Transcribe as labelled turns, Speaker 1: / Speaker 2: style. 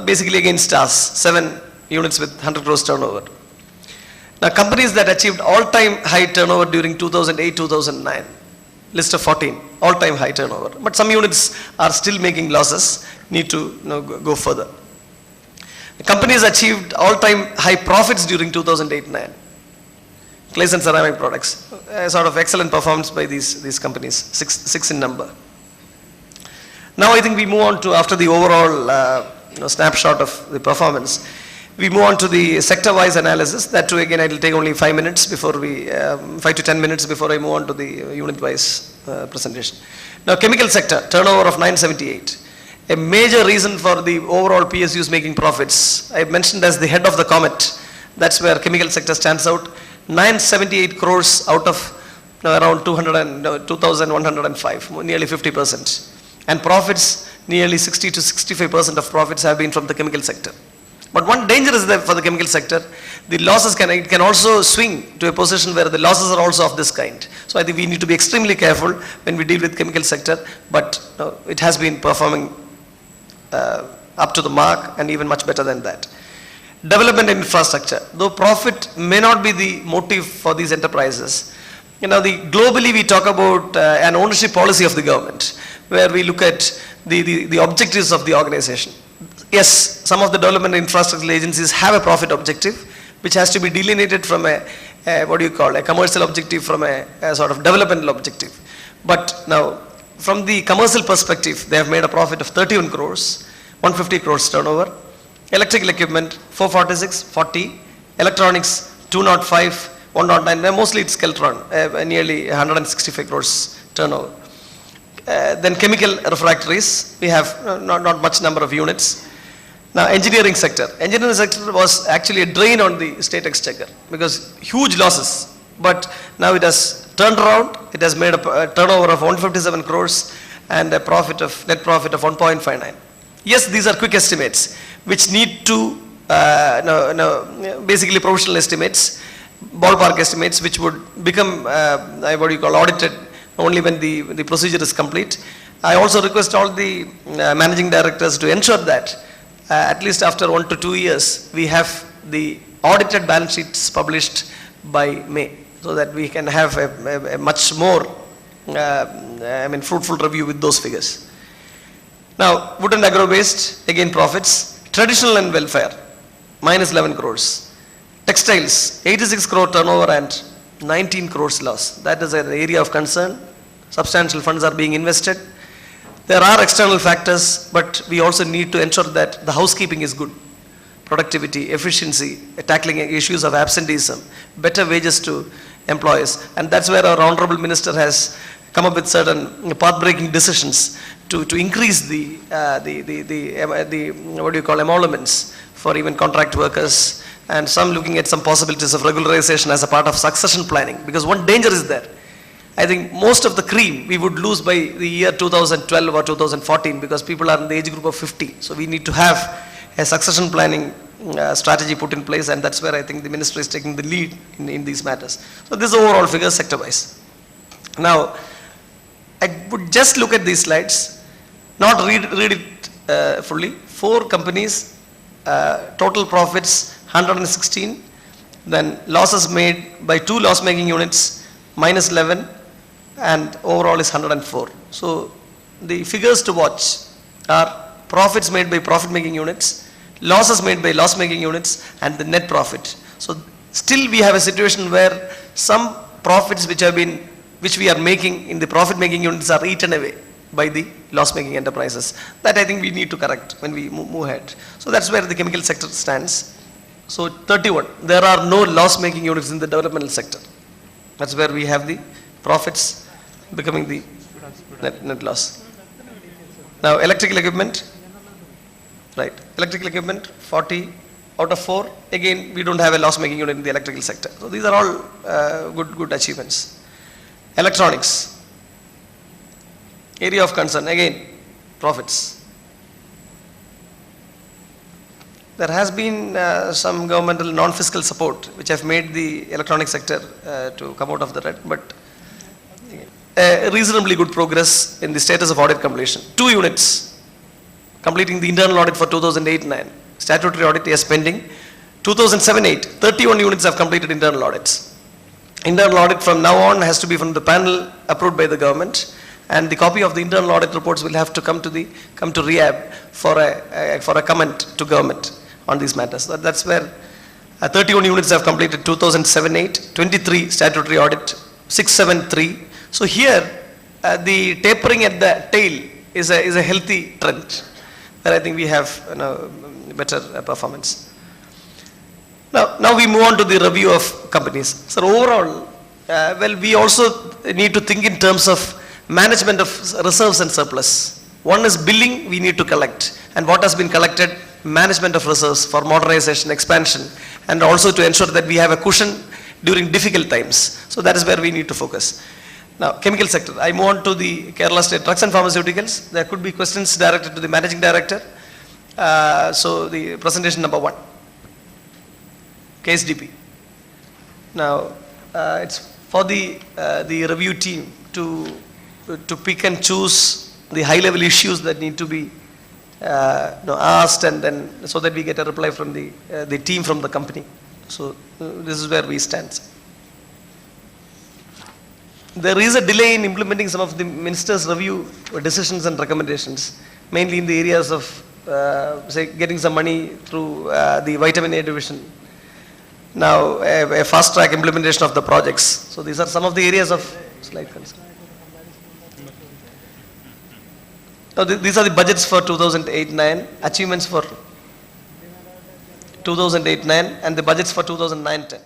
Speaker 1: Basically again stars, 7 units with 100 crores turnover. Now companies that achieved all-time high turnover during 2008-2009, list of 14, all-time high turnover. But some units are still making losses, need to go further. The companies achieved all-time high profits during 2008-9. Clays and ceramic products, sort of excellent performance by these companies, six in number. Now I think we move on to, after the overall snapshot of the performance, we move on to the sector-wise analysis. That too again it will take only 5 minutes before we, 5 to 10 minutes before I move on to the unit-wise presentation. Now chemical sector, turnover of 978. A major reason for the overall PSUs making profits, I mentioned as the head of the comet, that's where chemical sector stands out. 978 crores out of around 2,105, nearly 50%. And profits, nearly 60 to 65% of profits have been from the chemical sector. But one danger is that for the chemical sector, the losses can also swing to a position where the losses are also of this kind. So I think we need to be extremely careful when we deal with chemical sector, but it has been performing up to the mark and even much better than that. Development infrastructure, though profit may not be the motive for these enterprises, globally we talk about an ownership policy of the government, where we look at the objectives of the organization. Yes, some of the development infrastructure agencies have a profit objective, which has to be delineated from a commercial objective, from a sort of developmental objective. But now, from the commercial perspective, they have made a profit of 31 crores, 150 crores turnover. Electrical equipment, 446, 40. Electronics, 205, 109. Mostly it's Keltron, nearly 165 crores turnover. Then chemical refractories, we have not much number of units. Now engineering sector. Engineering sector was actually a drain on the state exchequer because huge losses. But now it has turned around. It has made a turnover of 157 crores and a net profit of 1.59. Yes, these are quick estimates, which need to, basically provisional estimates, ballpark estimates, which would become, audited only when the procedure is complete. I also request all the managing directors to ensure that at least after 1 to 2 years, we have the audited balance sheets published by May, so that we can have a much more, fruitful review with those figures. Now, wood and agro-based, again profits. Traditional and welfare, minus 11 crores. Textiles, 86 crore turnover and 19 crores loss. That is an area of concern. Substantial funds are being invested. There are external factors, but we also need to ensure that the housekeeping is good. Productivity, efficiency, tackling issues of absenteeism, better wages to employees. And that's where our Honorable Minister has come up with certain path-breaking decisions to increase the emoluments for even contract workers, and some looking at some possibilities of regularization as a part of succession planning, because one danger is there. I think most of the cream we would lose by the year 2012 or 2014 because people are in the age group of 50. So we need to have a succession planning strategy put in place, and that's where I think the ministry is taking the lead in these matters. So this is overall figures sector-wise. Now, I would just look at these slides, not read it fully. 4 companies, total profits 116, then losses made by 2 loss-making units, minus 11, and overall is 104. So the figures to watch are profits made by profit-making units, losses made by loss-making units, and the net profit. So still we have a situation where some profits which we are making in the profit-making units are eaten away by the loss-making enterprises. That I think we need to correct when we move ahead. So that's where the chemical sector stands. So 31, there are no loss-making units in the developmental sector. That's where we have the profits becoming the net loss. Now electrical equipment, right, electrical equipment 40 out of 4, again we don't have a loss-making unit in the electrical sector. So these are all good achievements. Electronics, area of concern, again profits. There has been some governmental non-fiscal support which have made the electronic sector to come out of the red, but reasonably good progress in the status of audit completion. 2 units, completing the internal audit for 2008-9. Statutory audit is pending. 2007-8, 31 units have completed internal audits. Internal audit from now on has to be from the panel approved by the government, and the copy of the internal audit reports will have to come to Rehab for a comment to government on these matters. That's where 31 units have completed 2007-8, 23 statutory audit, 673. So here the tapering at the tail is a healthy trend, where I think we have better performance. Now we move on to the review of companies. So overall, we also need to think in terms of management of reserves and surplus. One is billing we need to collect, and what has been collected, management of reserves for modernization, expansion, and also to ensure that we have a cushion during difficult times. So that is where we need to focus. Now, chemical sector. I move on to the Kerala State Drugs and Pharmaceuticals. There could be questions directed to the Managing Director. So the presentation number 1. KSDP. Now, it's for the review team to pick and choose the high-level issues that need to be asked, and then so that we get a reply from the team from the company. So this is where we stand. There is a delay in implementing some of the minister's review decisions and recommendations, mainly in the areas of say getting some money through the vitamin A division. Now a fast track implementation of the projects. So these are some of the areas of slight concern. Now these are the budgets for 2008-9, achievements for 2008-9, and the budgets for 2009-10.